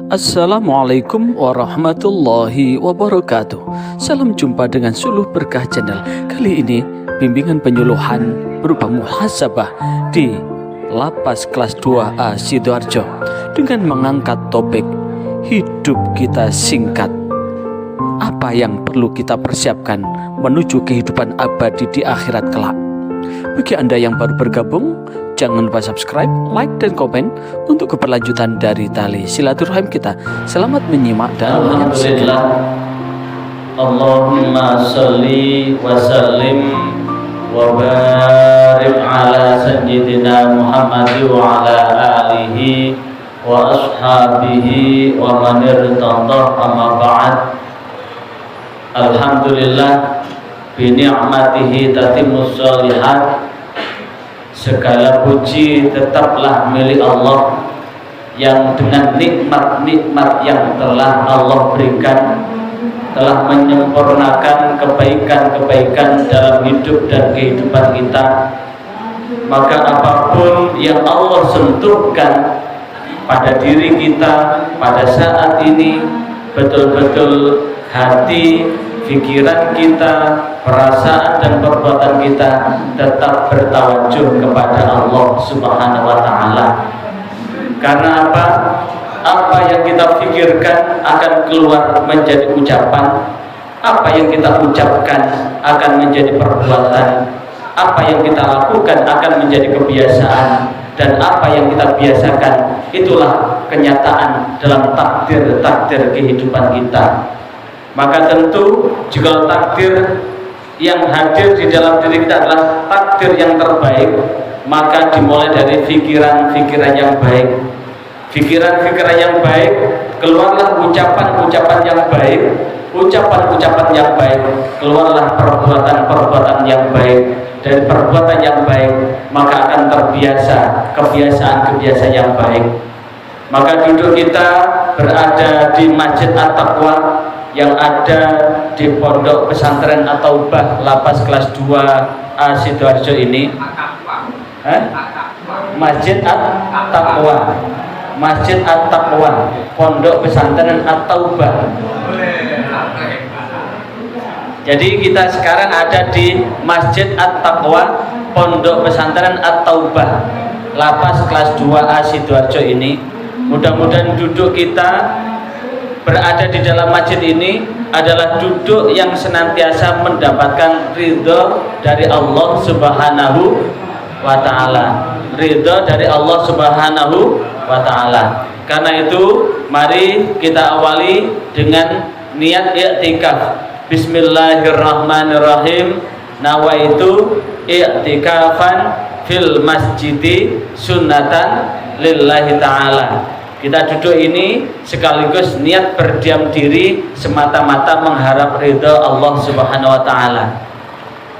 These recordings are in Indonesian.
Assalamualaikum warahmatullahi wabarakatuh. Salam jumpa dengan Suluh Berkah Channel. Kali ini bimbingan penyuluhan berupa muhasabah di Lapas kelas 2A Sidoarjo dengan mengangkat topik hidup kita singkat. Apa yang perlu kita persiapkan menuju kehidupan abadi di akhirat kelak? Bagi Anda yang baru bergabung, jangan lupa subscribe, like, dan komen untuk keberlanjutan dari tali silaturahim kita. Selamat menyimak dan menyaksikan. Allahumma sholli wa sallim wa barik ala sayyidina Muhammad wa ala alihi wa ashabihi wa man irtadah, amma ba'd. Alhamdulillah bi ni'matihi tatimmus sholihat. Segala puji tetaplah milik Allah yang dengan nikmat-nikmat yang telah Allah berikan telah menyempurnakan kebaikan-kebaikan dalam hidup dan kehidupan kita. Maka apapun yang Allah sentuhkan pada diri kita pada saat ini, betul-betul hati, pikiran kita, perasaan dan perbuatan kita tetap bertawajuh kepada Allah Subhanahu wa Ta'ala. Karena apa? Apa yang kita pikirkan akan keluar menjadi ucapan, apa yang kita ucapkan akan menjadi perbuatan, apa yang kita lakukan akan menjadi kebiasaan, dan apa yang kita biasakan itulah kenyataan dalam takdir-takdir kehidupan kita. Maka tentu jika takdir yang hadir di dalam diri kita adalah takdir yang terbaik, maka dimulai dari pikiran-pikiran yang baik. Pikiran-pikiran yang baik, keluarlah ucapan-ucapan yang baik. Ucapan-ucapan yang baik, keluarlah perbuatan-perbuatan yang baik. Dari perbuatan yang baik, maka akan terbiasa kebiasaan-kebiasaan yang baik. Maka duduk kita berada di Masjid At-Taqwa yang ada di Pondok Pesantren At-Taubah Lapas kelas 2A Sidoarjo ini. Masjid At-Taqwa, Masjid At-Taqwa, Pondok Pesantren At-Taubah. Jadi kita sekarang ada di Masjid At-Taqwa, Pondok Pesantren At-Taubah, Lapas kelas 2A Sidoarjo ini. Mudah-mudahan duduk kita berada di dalam masjid ini adalah duduk yang senantiasa mendapatkan ridho dari Allah Subhanahu wa Ta'ala. Ridho dari Allah Subhanahu wa Ta'ala. Karena itu mari kita awali dengan niat i'tikaf. Bismillahirrahmanirrahim. Nawaitu i'tikafan fil masjidi sunnatan lillahi ta'ala. Kita duduk ini sekaligus niat berdiam diri semata-mata mengharap ridha Allah Subhanahu wa Ta'ala.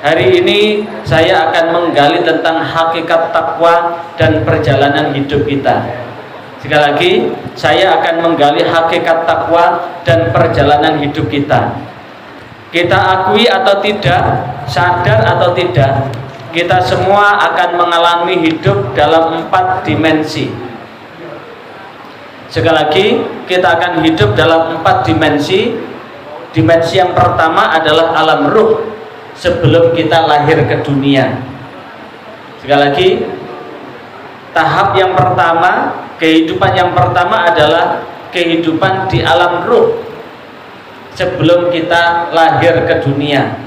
Hari ini saya akan menggali tentang hakikat takwa dan perjalanan hidup kita. Sekali lagi, saya akan menggali hakikat takwa dan perjalanan hidup kita. Kita akui atau tidak, sadar atau tidak, kita semua akan mengalami hidup dalam 4 dimensi. Sekali lagi, kita akan hidup dalam 4 dimensi. Dimensi yang pertama adalah alam ruh sebelum kita lahir ke dunia. Sekali lagi, tahap yang pertama, kehidupan yang pertama adalah kehidupan di alam ruh sebelum kita lahir ke dunia.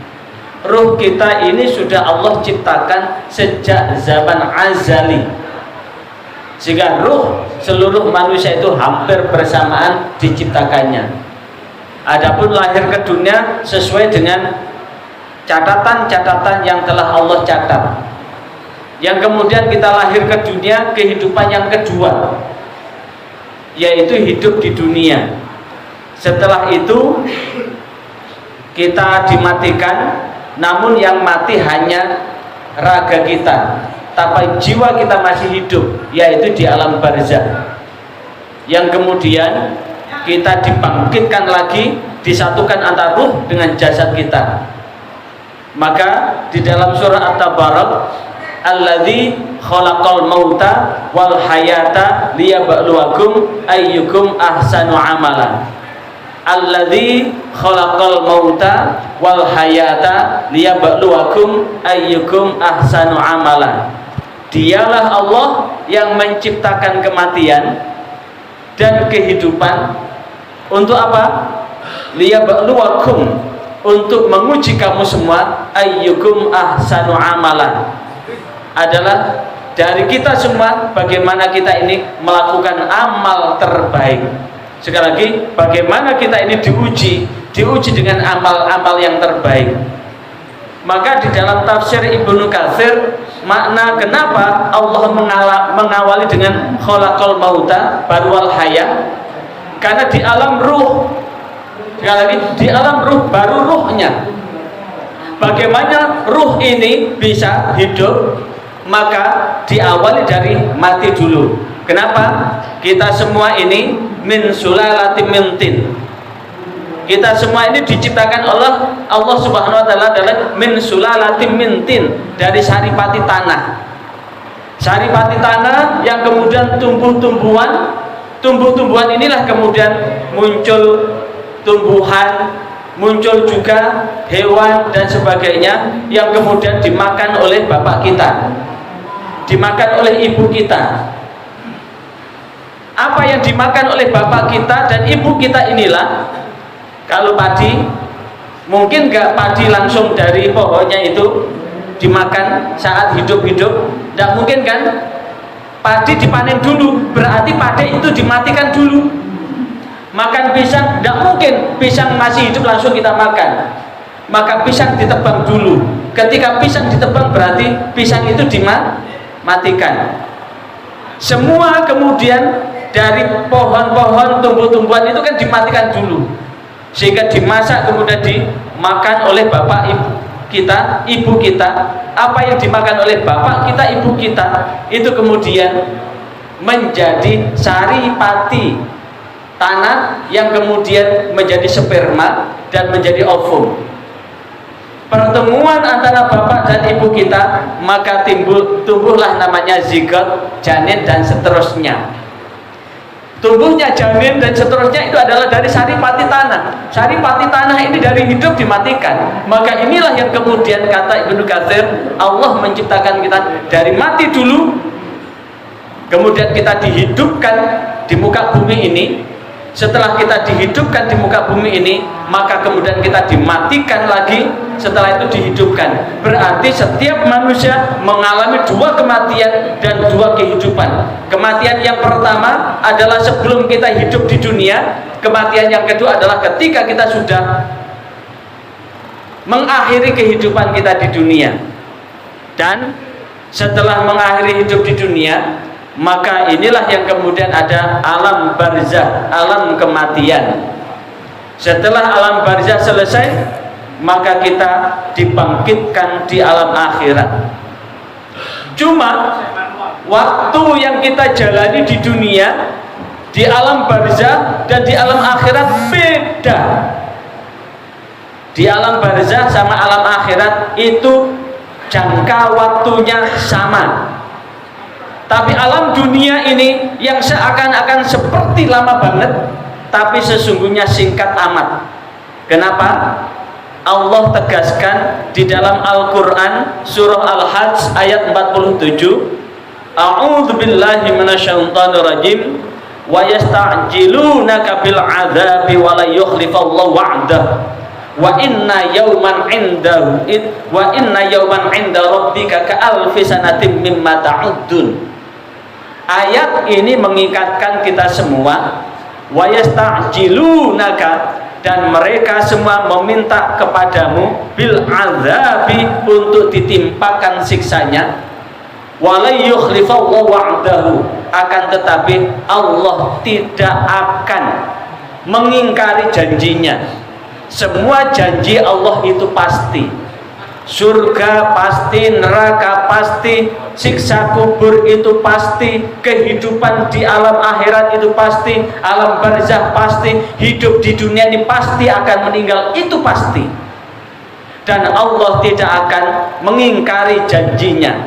Ruh kita ini sudah Allah ciptakan sejak zaman azali, sehingga ruh seluruh manusia itu hampir bersamaan diciptakannya. Adapun lahir ke dunia sesuai dengan catatan-catatan yang telah Allah catat. Yang kemudian kita lahir ke dunia, kehidupan yang kedua, yaitu hidup di dunia. Setelah itu kita dimatikan, namun yang mati hanya raga kita, tapi jiwa kita masih hidup, yaitu di alam barzakh. Yang kemudian kita dibangkitkan lagi, disatukan antara ruh dengan jasad kita. Maka di dalam surah At-Tabarak alladzi khalaqal mauta wal hayata liyabluwakum ayyukum ahsanu amala. Alladzi khalaqal mauta wal hayata liyabluwakum ayyukum ahsanu amala. Dialah Allah yang menciptakan kematian dan kehidupan untuk apa? Liyabluwakum, untuk menguji kamu semua, ayyukum ahsanu amalan, adalah dari kita semua bagaimana kita ini melakukan amal terbaik. Sekali lagi, bagaimana kita ini diuji dengan amal-amal yang terbaik. Maka di dalam tafsir Ibnu Katsir, makna kenapa Allah mengawali dengan khalaqal mauta baru wal haya, karena di alam ruh, sekali lagi, di alam ruh baru ruhnya. Bagaimana ruh ini bisa hidup? Maka diawali dari mati dulu. Kenapa? Kita semua ini min sulalatin min tin. Kita semua ini diciptakan Allah Subhanahu wa taala adalah min sulalatin min tin, dari saripati tanah. Saripati tanah yang kemudian tumbuh-tumbuhan. Tumbuh-tumbuhan inilah kemudian muncul tumbuhan, muncul juga hewan dan sebagainya yang kemudian dimakan oleh bapak kita, dimakan oleh ibu kita. Apa yang dimakan oleh bapak kita dan ibu kita inilah, kalau padi, mungkin nggak padi langsung dari pohonnya itu dimakan saat hidup-hidup? Tidak mungkin kan? Padi dipanen dulu, berarti padi itu dimatikan dulu. Makan pisang, tidak mungkin pisang masih hidup langsung kita makan. Maka pisang ditebang dulu. Ketika pisang ditebang berarti pisang itu dimatikan. Semua kemudian dari pohon-pohon, tumbuh-tumbuhan itu kan dimatikan dulu, sehingga dimasak kemudian dimakan oleh bapak ibu kita, ibu kita. Apa yang dimakan oleh bapak kita, ibu kita, itu kemudian menjadi saripati tanah yang kemudian menjadi sperma dan menjadi ovum. Pertemuan antara bapak dan ibu kita, maka tumbuhlah namanya zigot, janin dan seterusnya. Tumbuhnya janin dan seterusnya itu adalah dari saripati tanah. Saripati tanah ini dari hidup dimatikan. Maka inilah yang kemudian kata Ibnu Katsir, Allah menciptakan kita dari mati dulu, kemudian kita dihidupkan di muka bumi ini. Setelah kita dihidupkan di muka bumi ini, maka kemudian kita dimatikan lagi, setelah itu dihidupkan. Berarti setiap manusia mengalami dua kematian dan dua kehidupan. Kematian yang pertama adalah sebelum kita hidup di dunia. Kematian yang kedua adalah ketika kita sudah mengakhiri kehidupan kita di dunia. Dan setelah mengakhiri hidup di dunia, maka inilah yang kemudian ada alam barzah, alam kematian. Setelah alam barzah selesai, maka kita dibangkitkan di alam akhirat. Cuma waktu yang kita jalani di dunia, di alam barzah dan di alam akhirat beda. Di alam barzah sama alam akhirat itu jangka waktunya sama. Tapi alam dunia ini yang seakan-akan seperti lama banget, tapi sesungguhnya singkat amat. Kenapa? Allah tegaskan di dalam Al-Quran surah Al-Hajj ayat 47, A'udzu billahi minasyaitonir rajim, wa yasta'jilunaka bil 'adzabi wa la yukhlifallahu wa'dahu wa inna yawman 'inda rabbika ka'alfi sanatin mimma ta'uddun. Ayat ini mengikatkan kita semua. Wa yasta'jilunaka, dan mereka semua meminta kepadamu bil azabi, untuk ditimpakan siksanya. Wa la yukhlifallahu wa'dahu, akan tetapi Allah tidak akan mengingkari janjinya. Semua janji Allah itu pasti. Surga pasti, neraka pasti, siksa kubur itu pasti, kehidupan di alam akhirat itu pasti, alam barzah pasti, hidup di dunia ini pasti akan meninggal, itu pasti. Dan Allah tidak akan mengingkari janjinya.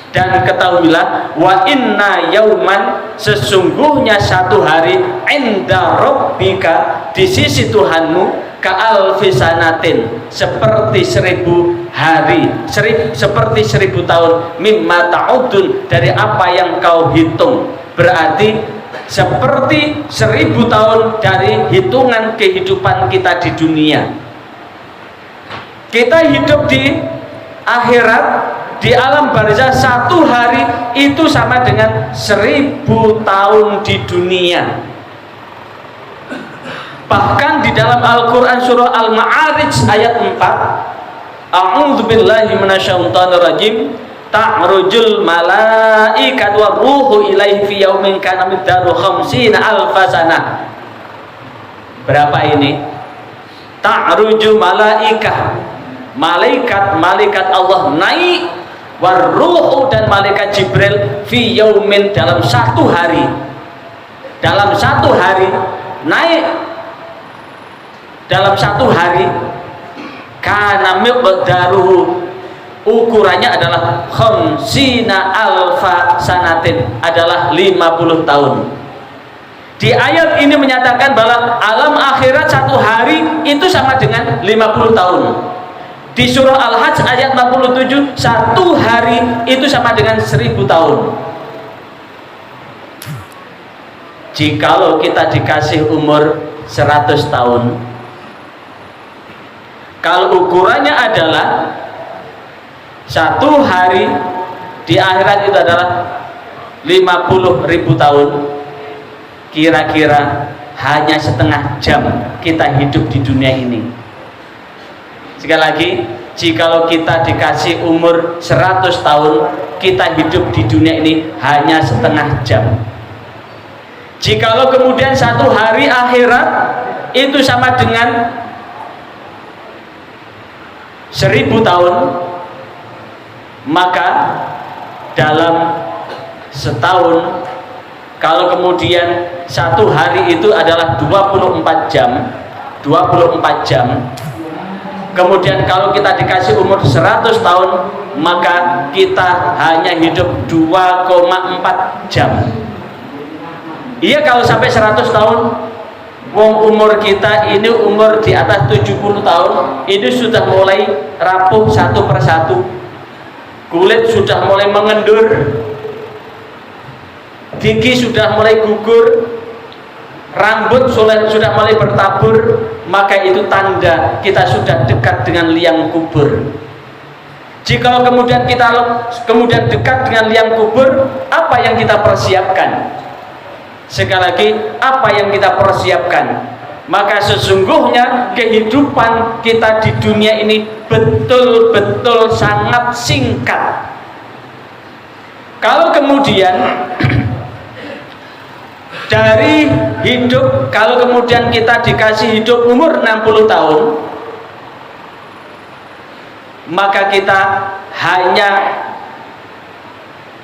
Dan ketahuilah, wa inna yauman, sesungguhnya satu hari, inda rabbika, di sisi Tuhanmu, ka'alfi sanatin, seperti 1000 hari, seperti 1000 tahun, mimma ta'udun, dari apa yang kau hitung. Berarti seperti 1000 tahun dari hitungan kehidupan kita di dunia. Kita hidup di akhirat, di alam barzah, satu hari itu sama dengan 1000 tahun di dunia. Bahkan di dalam Al-Quran surah Al-Ma'arij ayat 4, a'udzu billahi minasyaitonir rajim, ta'rujul malaikat wa ruhu ilaihi fi yaumin kana miqdaru khamsina alfasana. Berapa ini? Ta'ruju malaikah, malaikat Allah naik, waruhu, dan malaikat Jibril, fi yaumin, dalam satu hari, dalam satu hari naik, dalam satu hari, kana miqdaruhu, ukurannya adalah khamsina alfa sanatin, adalah 50 tahun. Di ayat ini menyatakan bahwa alam akhirat satu hari itu sama dengan 50 tahun. Di surah Al-Hajj ayat 67, satu hari itu sama dengan 1000 tahun. Jikalau kita dikasih umur 100 tahun, kalau ukurannya adalah satu hari di akhirat itu adalah 50.000 tahun, kira-kira hanya setengah jam kita hidup di dunia ini. Sekali lagi, jikalau kita dikasih umur 100 tahun, kita hidup di dunia ini hanya setengah jam. Jikalau kemudian satu hari akhirat itu sama dengan 1000 tahun, maka dalam setahun, kalau kemudian satu hari itu adalah 24 jam, 24 jam, kemudian kalau kita dikasih umur 100 tahun, maka kita hanya hidup 2,4 jam. Iya, kalau sampai 100 tahun, wong umur kita ini umur di atas 70 tahun, ini sudah mulai rapuh satu persatu, kulit sudah mulai mengendur, gigi sudah mulai gugur, rambut sudah mulai bertabur, maka itu tanda kita sudah dekat dengan liang kubur. Jika kemudian kita dekat dengan liang kubur, apa yang kita persiapkan? Sekali lagi, apa yang kita persiapkan? Maka sesungguhnya kehidupan kita di dunia ini betul-betul sangat singkat. Kalau kemudian dari hidup, kalau kemudian kita dikasih hidup umur 60 tahun, maka kita hanya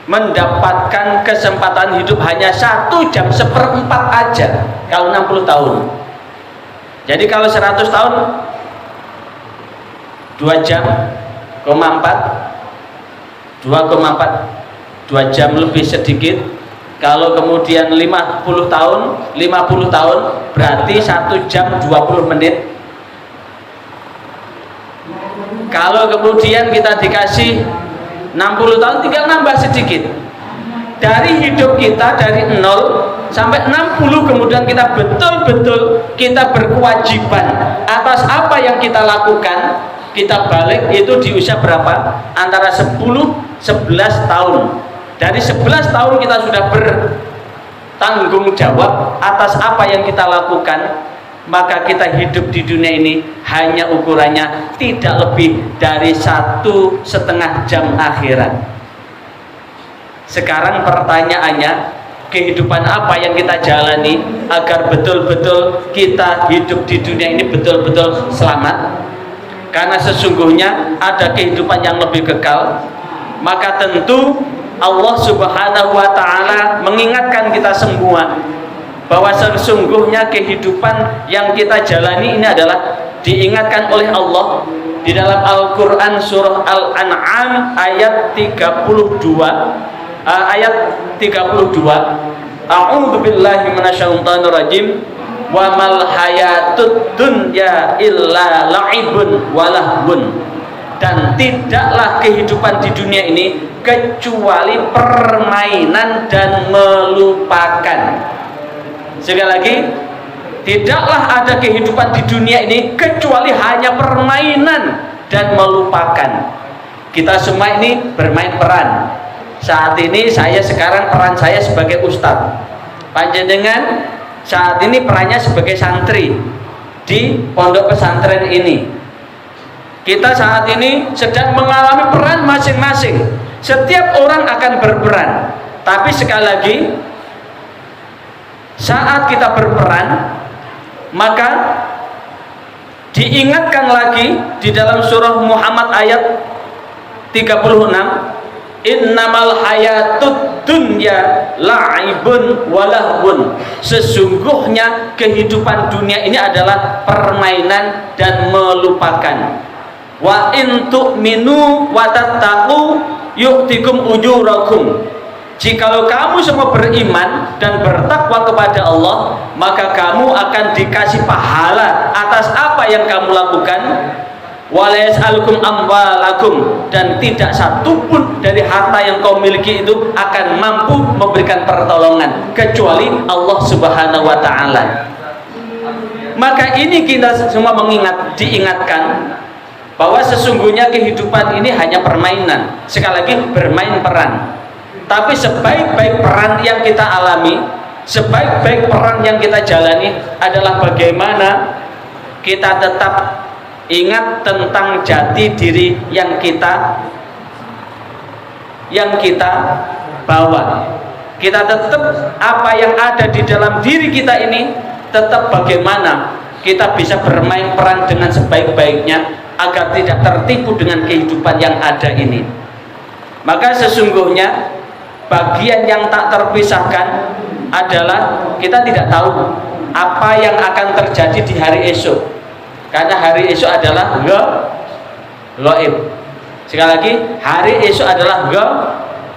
mendapatkan kesempatan hidup hanya 1 jam seperempat aja kalau 60 tahun. Jadi kalau 100 tahun 2 jam, 2,4 jam lebih sedikit. Kalau kemudian 50 tahun berarti 1 jam 20 menit. Kalau kemudian kita dikasih 60 tahun, tinggal nambah sedikit. Dari hidup kita dari 0 sampai 60, kemudian kita betul-betul kita berkewajiban atas apa yang kita lakukan. Kita balik itu di usia berapa? Antara 10-11 tahun. Dari 11 tahun kita sudah bertanggung jawab atas apa yang kita lakukan. Maka kita hidup di dunia ini hanya ukurannya tidak lebih dari 1,5 jam akhirat. Sekarang pertanyaannya, kehidupan apa yang kita jalani agar betul-betul kita hidup di dunia ini betul-betul selamat? Karena sesungguhnya ada kehidupan yang lebih kekal. Maka tentu Allah Subhanahu wa ta'ala mengingatkan kita semua bahwa sesungguhnya kehidupan yang kita jalani ini adalah diingatkan oleh Allah di dalam Al-Quran surah Al-An'am ayat 32, A'udzu billahi minasyaitonir rajim. Wa mal hayatud dunya illa la'ibun walahun. Dan tidaklah kehidupan di dunia ini kecuali permainan dan melupakan. Sekali lagi, tidaklah ada kehidupan di dunia ini kecuali hanya permainan dan melupakan. Kita semua ini bermain peran. Saat ini sekarang peran saya sebagai ustadz. Panjenengan saat ini perannya sebagai santri di pondok pesantren ini. Kita saat ini sedang mengalami peran masing-masing. Setiap orang akan berperan. Tapi sekali lagi, saat kita berperan, maka diingatkan lagi di dalam surah Muhammad ayat 36, innamal hayatud dunya la'ibun walahun. Sesungguhnya kehidupan dunia ini adalah permainan dan melupakan. Wa in tu'minu wa tattaqu yu'tikum ujurakum. Jikalau kamu semua beriman dan bertakwa kepada Allah, maka kamu akan dikasih pahala atas apa yang kamu lakukan. Wala yas'alukum amwalakum, dan tidak satupun dari harta yang kau miliki itu akan mampu memberikan pertolongan kecuali Allah Subhanahu wa taala. Maka ini kita semua diingatkan bahwa sesungguhnya kehidupan ini hanya permainan. Sekali lagi, bermain peran. Tapi sebaik-baik peran yang kita alami, sebaik-baik peran yang kita jalani adalah bagaimana kita tetap ingat tentang jati diri yang kita bawa. Kita tetap apa yang ada di dalam diri kita ini, tetap bagaimana kita bisa bermain peran dengan sebaik-baiknya agar tidak tertipu dengan kehidupan yang ada ini. Maka sesungguhnya bagian yang tak terpisahkan adalah kita tidak tahu apa yang akan terjadi di hari esok. Karena hari esok adalah gaib. Sekali lagi, hari esok adalah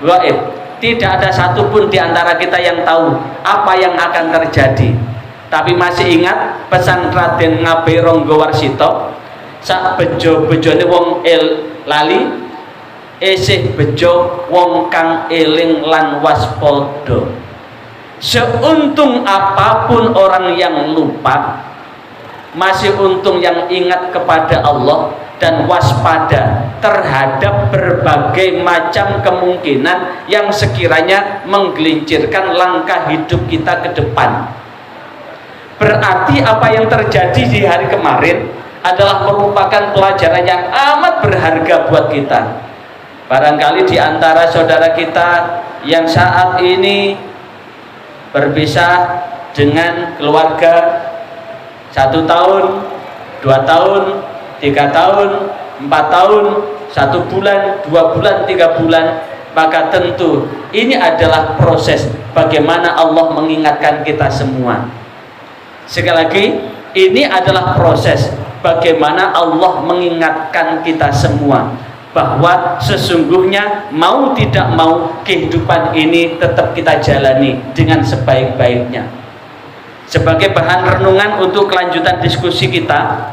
gaib. Tidak ada satupun di antara kita yang tahu apa yang akan terjadi. Tapi masih ingat pesan Raden Ngabe Ronggowarsito, sak bejo-bejone wong lali, esih bejo wong kang eling lan waspada. Seuntung apapun orang yang lupa, masih untung yang ingat kepada Allah dan waspada terhadap berbagai macam kemungkinan yang sekiranya menggelincirkan langkah hidup kita ke depan. Berarti apa yang terjadi di hari kemarin adalah merupakan pelajaran yang amat berharga buat kita. Barangkali di antara saudara kita yang saat ini berpisah dengan keluarga 1 tahun, 2 tahun, 3 tahun, 4 tahun, 1 bulan, 2 bulan, 3 bulan, maka tentu ini adalah proses bagaimana Allah mengingatkan kita semua. Sekali lagi, ini adalah proses bagaimana Allah mengingatkan kita semua bahwa sesungguhnya mau tidak mau kehidupan ini tetap kita jalani dengan sebaik-baiknya. Sebagai bahan renungan untuk kelanjutan diskusi kita,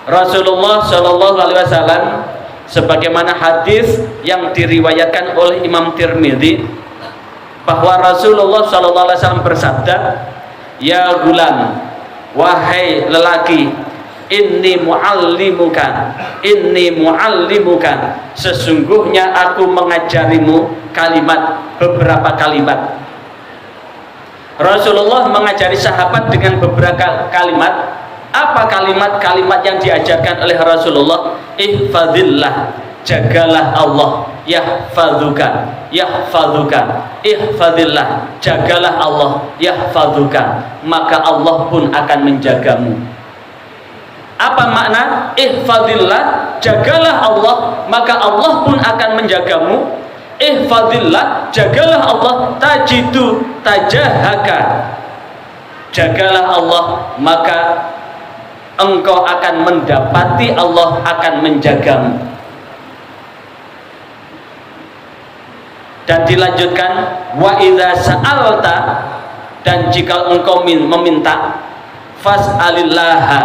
Rasulullah Shallallahu Alaihi Wasallam sebagaimana hadis yang diriwayatkan oleh Imam Tirmidzi bahwa Rasulullah Shallallahu Alaihi Wasallam bersabda, ya gulam, wahai lelaki, inni muallimuka, sesungguhnya aku mengajarimu beberapa kalimat. Rasulullah mengajari sahabat dengan beberapa kalimat. Apa kalimat-kalimat yang diajarkan oleh Rasulullah? Ihfadillah, jagalah Allah, yahfaduka, ihfadillah, jagalah Allah, yahfaduka, maka Allah pun akan menjagamu. Apa makna ihfadillah, jagalah Allah, maka Allah pun akan menjagamu? Ihfadillah, jagalah Allah, tajahaka, jagalah Allah, maka engkau akan mendapati Allah akan menjagamu. Dan dilanjutkan, wa idza sa'alta, dan jika engkau meminta, fas'alillaha,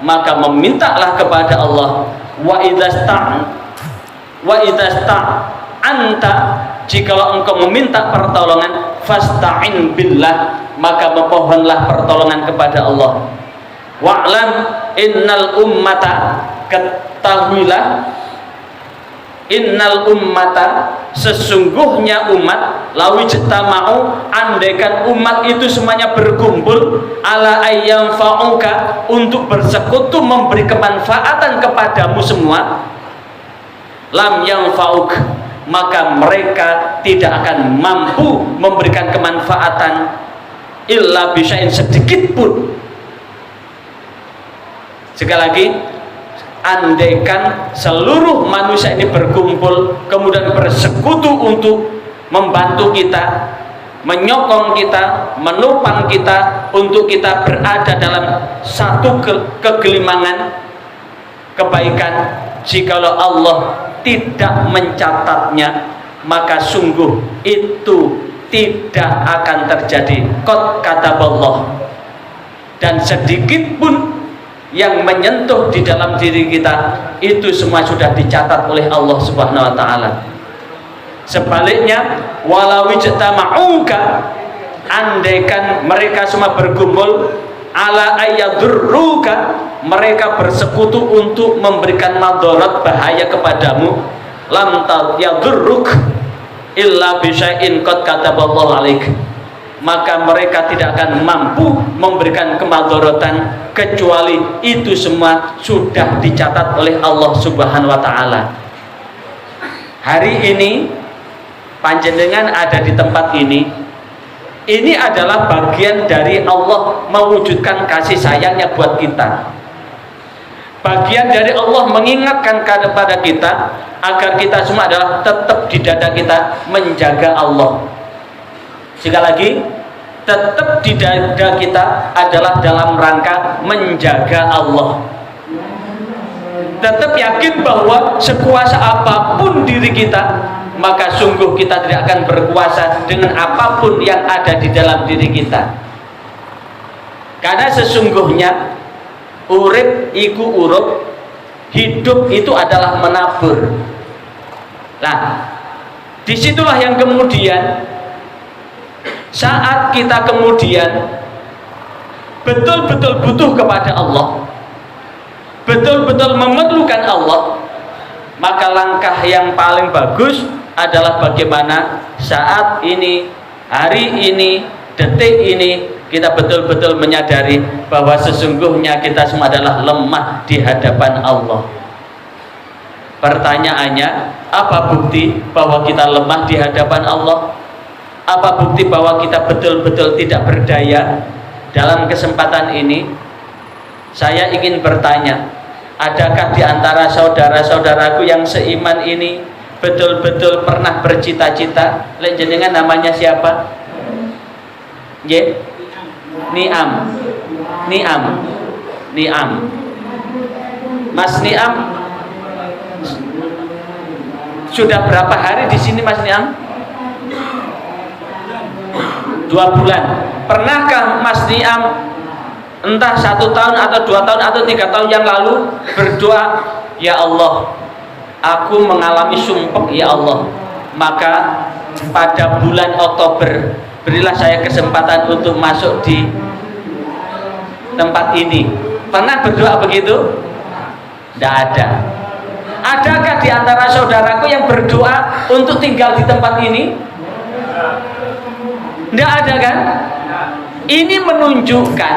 maka memintalah kepada Allah. Wa idza sta'anta, jikalau engkau meminta pertolongan, fasta'in billah, maka memohonlah pertolongan kepada Allah. Wa'lam innal ummata, ketahuilah, innal ummata, sesungguhnya umat, lawi jitama'u, andaikan umat itu semuanya berkumpul, ala ayyam fa'uka, untuk bersekutu memberi kemanfaatan kepadamu semua, lam yang fa'uk, maka mereka tidak akan mampu memberikan kemanfaatan illa bisya'in, sedikit pun. Sekali lagi, andaikan seluruh manusia ini berkumpul kemudian bersekutu untuk membantu kita, menyokong kita, menopang kita untuk kita berada dalam satu kegelimangan kebaikan, jikalau Allah tidak mencatatnya, maka sungguh itu tidak akan terjadi. Qad kataballah. Dan sedikit pun yang menyentuh di dalam diri kita, itu semua sudah dicatat oleh Allah Subhanahu wa taala. Sebaliknya, walau ijtama'uka, andaikan mereka semua berkumpul, ala ayyadurruka, mereka bersekutu untuk memberikan madarat, bahaya kepadamu, lam yadurruk illa bisya'in qad kataballahu alaik, maka mereka tidak akan mampu memberikan kemadaratan kecuali itu semua sudah dicatat oleh Allah Subhanahu wa taala. Hari ini panjenengan ada di tempat ini adalah bagian dari Allah mewujudkan kasih sayangnya buat kita. Bagian dari Allah mengingatkan kepada kita agar kita semua adalah tetap di dada kita menjaga Allah. Sekali lagi, tetap di dada kita adalah dalam rangka menjaga Allah. Tetap yakin bahwa sekuasa apapun diri kita, maka sungguh kita tidak akan berkuasa dengan apapun yang ada di dalam diri kita. Karena sesungguhnya urip iku urup, hidup itu adalah menabur. Nah, disitulah yang kemudian saat kita kemudian betul-betul butuh kepada Allah, betul-betul memerlukan Allah, maka langkah yang paling bagus adalah bagaimana saat ini, hari ini, detik ini kita betul-betul menyadari bahwa sesungguhnya kita semua adalah lemah di hadapan Allah. Pertanyaannya, apa bukti bahwa kita lemah di hadapan Allah? Apa bukti bahwa kita betul-betul tidak berdaya? Dalam kesempatan ini saya ingin bertanya, adakah di antara saudara-saudaraku yang seiman ini betul-betul pernah bercita-cita? Lek jenengan namanya siapa? Ye? Niam. Mas Niam sudah berapa hari di sini, Mas Niam? 2 bulan. Pernahkah Mas Niam entah 1 tahun atau 2 tahun atau 3 tahun yang lalu berdoa, ya Allah, aku mengalami sumpek ya Allah, maka pada bulan Oktober berilah saya kesempatan untuk masuk di tempat ini. Pernah berdoa begitu? Tidak ada. Adakah di antara saudaraku yang berdoa untuk tinggal di tempat ini? Tidak ada kan? Ini menunjukkan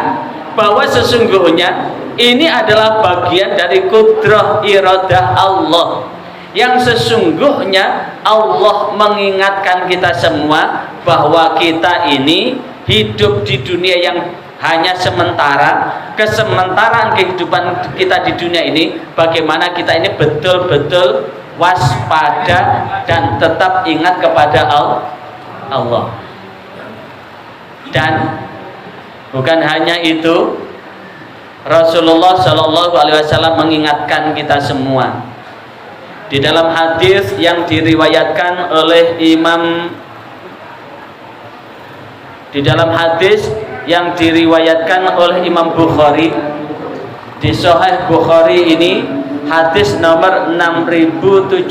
bahwa sesungguhnya ini adalah bagian dari kudrah iradah Allah, yang sesungguhnya Allah mengingatkan kita semua bahwa kita ini hidup di dunia yang hanya sementara. Kesementaraan kehidupan kita di dunia ini, bagaimana kita ini betul-betul waspada dan tetap ingat kepada Allah. Dan bukan hanya itu, Rasulullah Shallallahu Alaihi Wasallam mengingatkan kita semua di dalam hadis yang diriwayatkan oleh Imam Bukhari, di Sahih Bukhari ini hadis nomor 6737.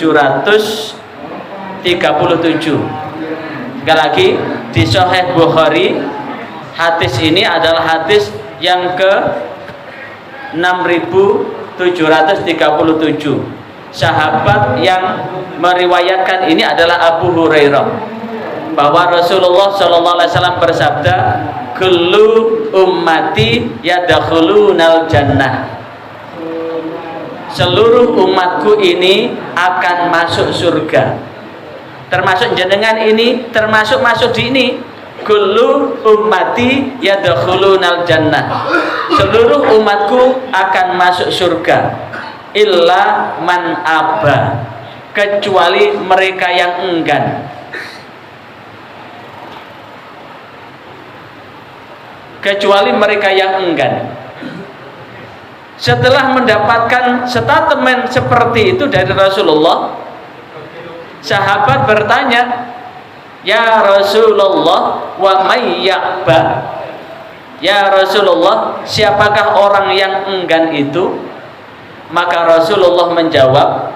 Sekali lagi, di Sahih Bukhari hadis ini adalah hadis yang ke 6737. Sahabat yang meriwayatkan ini adalah Abu Hurairah, bahwa Rasulullah Shallallahu Alaihi Wasallam bersabda, kullu ummati yadkhulunal jannah, seluruh umatku ini akan masuk surga, termasuk jenengan ini, termasuk masuk di ini. Kullu ummati yadkhulunal jannah, seluruh umatku akan masuk surga, illa man aba, kecuali mereka yang enggan. Setelah mendapatkan statement seperti itu dari Rasulullah, sahabat bertanya, ya Rasulullah, wa may ya'ba, ya Rasulullah, siapakah orang yang enggan itu? Maka Rasulullah menjawab,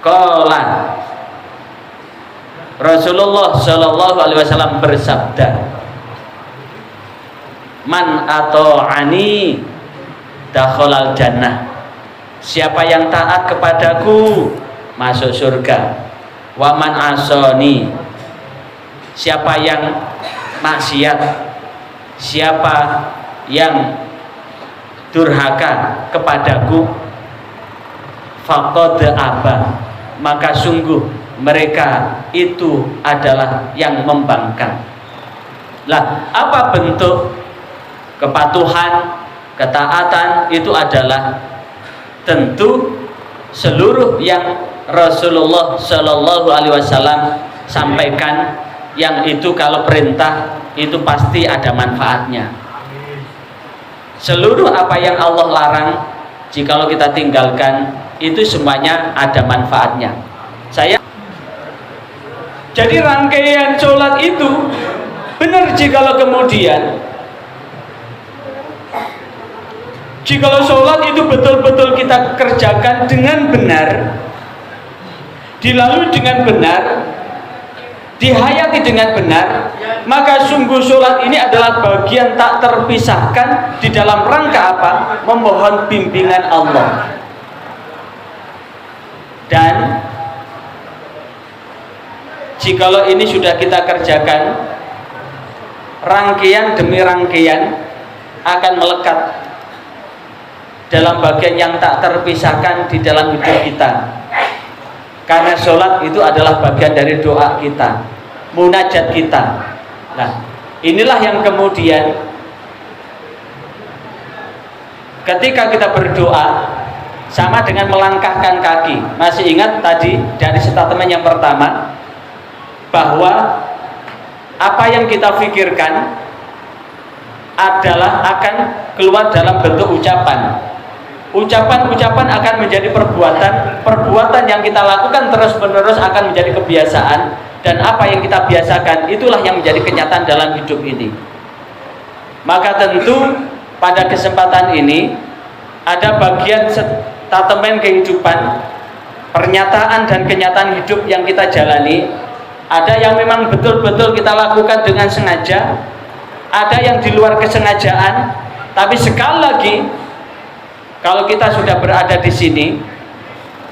qala, Rasulullah Shallallahu Alaihi Wasallam bersabda, man ata'ani dakhalal jannah, siapa yang taat kepadaku masuk surga. Wa man asani, siapa yang maksiat, siapa yang durhaka kepadaku, faqad aba, maka sungguh mereka itu adalah yang membangkang. Lah, apa bentuk kepatuhan, ketaatan itu adalah tentu seluruh yang Rasulullah Shallallahu Alaihi Wasallam sampaikan, yang itu kalau perintah itu pasti ada manfaatnya. Seluruh apa yang Allah larang, jikalau kita tinggalkan, itu semuanya ada manfaatnya. Jadi rangkaian sholat itu benar jikalau kemudian, jikalau sholat itu betul-betul kita kerjakan dengan benar, dilalui dengan benar, dihayati dengan benar, maka sungguh sholat ini adalah bagian tak terpisahkan di dalam rangka apa? Memohon bimbingan Allah. Dan jikalau ini sudah kita kerjakan, rangkaian demi rangkaian akan melekat dalam bagian yang tak terpisahkan di dalam hidup kita. Karena sholat itu adalah bagian dari doa kita, munajat kita. Nah, inilah yang kemudian ketika kita berdoa sama dengan melangkahkan kaki. Masih ingat tadi dari statement yang pertama, bahwa apa yang kita pikirkan adalah akan keluar dalam bentuk ucapan. Ucapan-ucapan akan menjadi perbuatan, perbuatan yang kita lakukan terus-menerus akan menjadi kebiasaan, dan apa yang kita biasakan itulah yang menjadi kenyataan dalam hidup ini. Maka tentu pada kesempatan ini ada bagian statement kehidupan, pernyataan dan kenyataan hidup yang kita jalani. Ada yang memang betul-betul kita lakukan dengan sengaja, ada yang di luar kesengajaan. Tapi sekali lagi, kalau kita sudah berada di sini,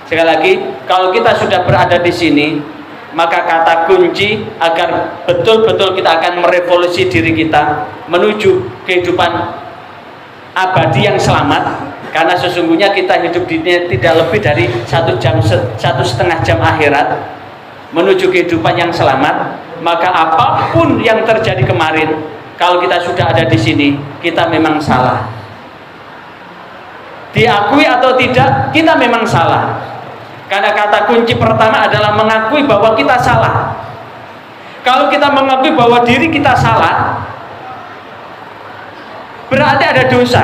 sekali lagi, kalau kita sudah berada di sini, maka kata kunci agar betul-betul kita akan merevolusi diri kita menuju kehidupan abadi yang selamat. Karena sesungguhnya kita hidup di dunia tidak lebih dari 1 jam, 1,5 jam akhirat, menuju kehidupan yang selamat. Maka apapun yang terjadi kemarin, kalau kita sudah ada di sini, kita memang salah. Diakui atau tidak, kita memang salah. Karena kata kunci pertama adalah mengakui bahwa kita salah. Kalau kita mengakui bahwa diri kita salah, berarti ada dosa.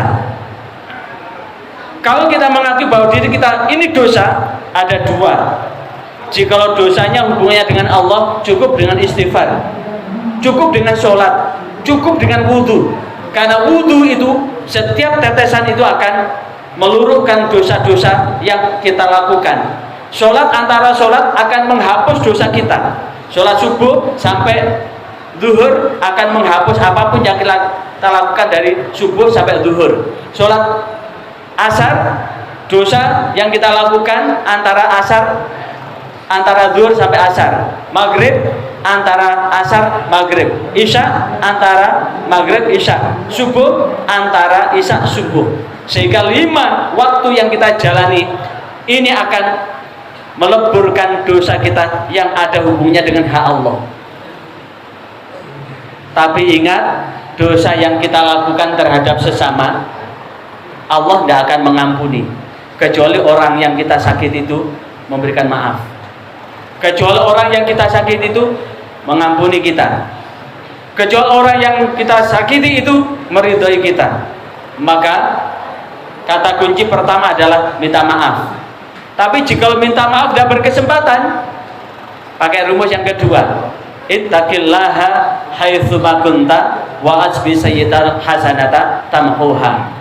Kalau kita mengakui bahwa diri kita ini dosa, ada dua. Jikalau dosanya hubungannya dengan Allah, cukup dengan istighfar, cukup dengan sholat, cukup dengan wudhu. Karena wudhu itu, setiap tetesan itu akan meluruhkan dosa-dosa yang kita lakukan. Sholat, antara sholat akan menghapus dosa kita. Sholat subuh sampai zuhur akan menghapus apapun yang kita lakukan dari subuh sampai zuhur. Sholat asar, dosa yang kita lakukan antara zuhur sampai asar. Maghrib antara asar maghrib. Isya antara maghrib isya. Subuh antara isya subuh. Sehingga 5 waktu yang kita jalani ini akan meleburkan dosa kita yang ada hubungannya dengan hak Allah. Tapi ingat, dosa yang kita lakukan terhadap sesama, Allah tidak akan mengampuni, kecuali orang yang kita sakit itu memberikan maaf, kecuali orang yang kita sakit itu mengampuni kita, kecuali orang yang kita sakiti itu meridhoi kita. Maka kata kunci pertama adalah minta maaf. Tapi jika minta maaf tidak berkesempatan, pakai rumus yang kedua, ittaqillaha haitsu ma kunta wa asbi sayyi'atan hasanata tamhuha.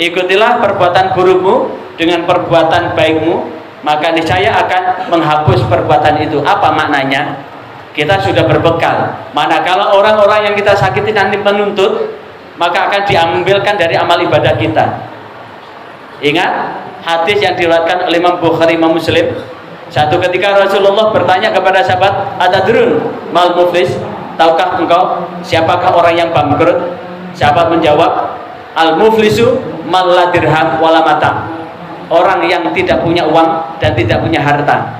Ikutilah perbuatan burukmu dengan perbuatan baikmu, maka niscaya akan menghapus perbuatan itu. Apa maknanya? Kita sudah berbekal. Manakala orang-orang yang kita sakiti nanti menuntut, maka akan diambilkan dari amal ibadah kita. Ingat hadis yang diriwayatkan oleh Imam Bukhari, Imam Muslim. Satu ketika Rasulullah bertanya kepada sahabat, "Atadrun mal muflis?" Tahukah engkau siapakah orang yang bangkrut? Sahabat menjawab, "Al muflisu man la dirham wala mata." Orang yang tidak punya uang dan tidak punya harta.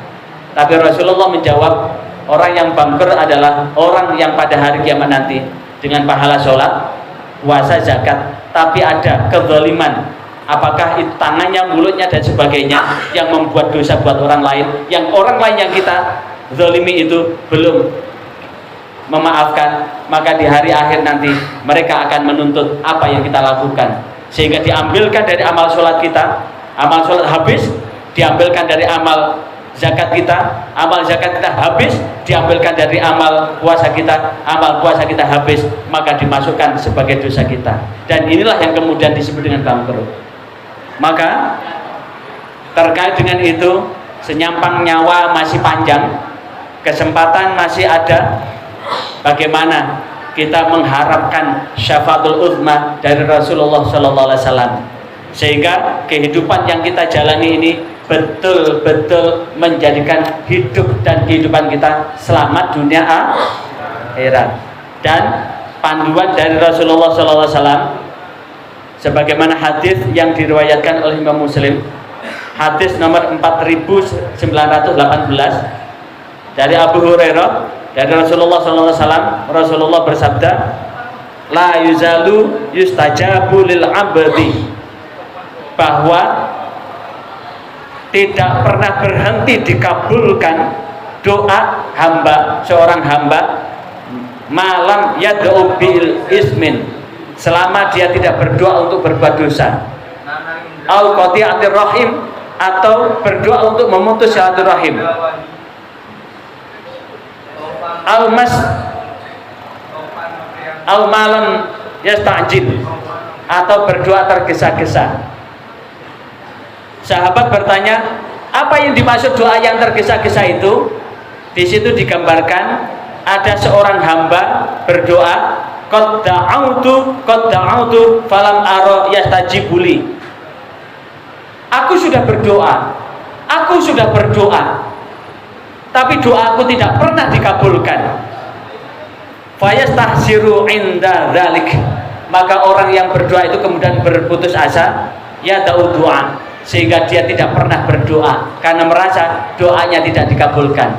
Tapi Rasulullah menjawab, orang yang bangkrut adalah orang yang pada hari kiamat nanti dengan pahala sholat, puasa, zakat, tapi ada kezaliman. Apakah itu tangannya, mulutnya dan sebagainya yang membuat dosa buat orang lain, yang orang lain yang kita zalimi itu belum memaafkan, maka di hari akhir nanti mereka akan menuntut apa yang kita lakukan, sehingga diambilkan dari amal sholat kita, amal sholat habis, diambilkan dari amal zakat kita, amal zakat kita habis, diambilkan dari amal puasa kita, amal puasa kita habis, maka dimasukkan sebagai dosa kita. Dan inilah yang kemudian disebut dengan bangkrut. Maka terkait dengan itu, senyampang nyawa masih panjang, kesempatan masih ada. Bagaimana kita mengharapkan syafaatul uzma dari Rasulullah SAW, sehingga kehidupan yang kita jalani ini betul-betul menjadikan hidup dan kehidupan kita selamat dunia akhirat. Dan panduan dari Rasulullah SAW, sebagaimana hadis yang diriwayatkan oleh Imam Muslim, hadis nomor 4918 dari Abu Hurairah, dari Rasulullah SAW. Rasulullah bersabda, la yuzalu yustajabu lil abdi, bahwa tidak pernah berhenti dikabulkan doa hamba, seorang hamba, malam yad'u bil ismin, selama dia tidak berdoa untuk berbuat dosa, au qati'atir rahim, atau berdoa untuk memutus silaturahim, au malam yasta'jil, atau berdoa tergesa-gesa. Sahabat bertanya, apa yang dimaksud doa yang tergesa-gesa itu? Di situ digambarkan ada seorang hamba berdoa, qad da'autu falam ara yastajibuli. Aku sudah berdoa, tapi doaku tidak pernah dikabulkan. Fayastahsiru inda dzalik, maka orang yang berdoa itu kemudian berputus asa, ya da'u doa, sehingga dia tidak pernah berdoa karena merasa doanya tidak dikabulkan.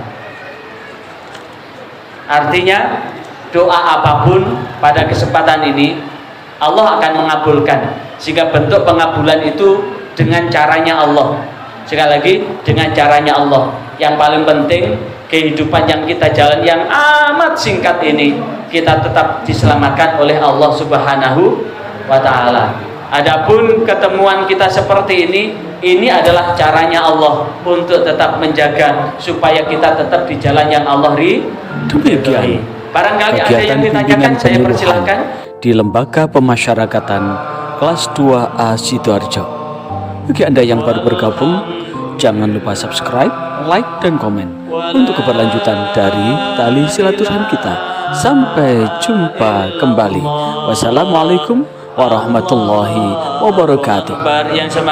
Artinya doa apapun pada kesempatan ini Allah akan mengabulkan, sehingga bentuk pengabulan itu dengan caranya Allah. Sekali lagi, dengan caranya Allah. Yang paling penting, kehidupan yang kita jalan yang amat singkat ini, kita tetap diselamatkan oleh Allah Subhanahu wa ta'ala. Adapun ketemuan kita seperti ini adalah caranya Allah untuk tetap menjaga supaya kita tetap di jalan yang Allah Demikian Barangkali ada kegiatan yang ditanyakan, bimbingan saya penyuluhan persilahkan. di Lembaga Pemasyarakatan kelas 2A Sidoarjo. Bagi Anda yang baru bergabung, jangan lupa subscribe, like, dan komen untuk keberlanjutan dari tali silaturahim kita. Sampai jumpa kembali. Wassalamualaikum warahmatullahi wabarakatuh. Yang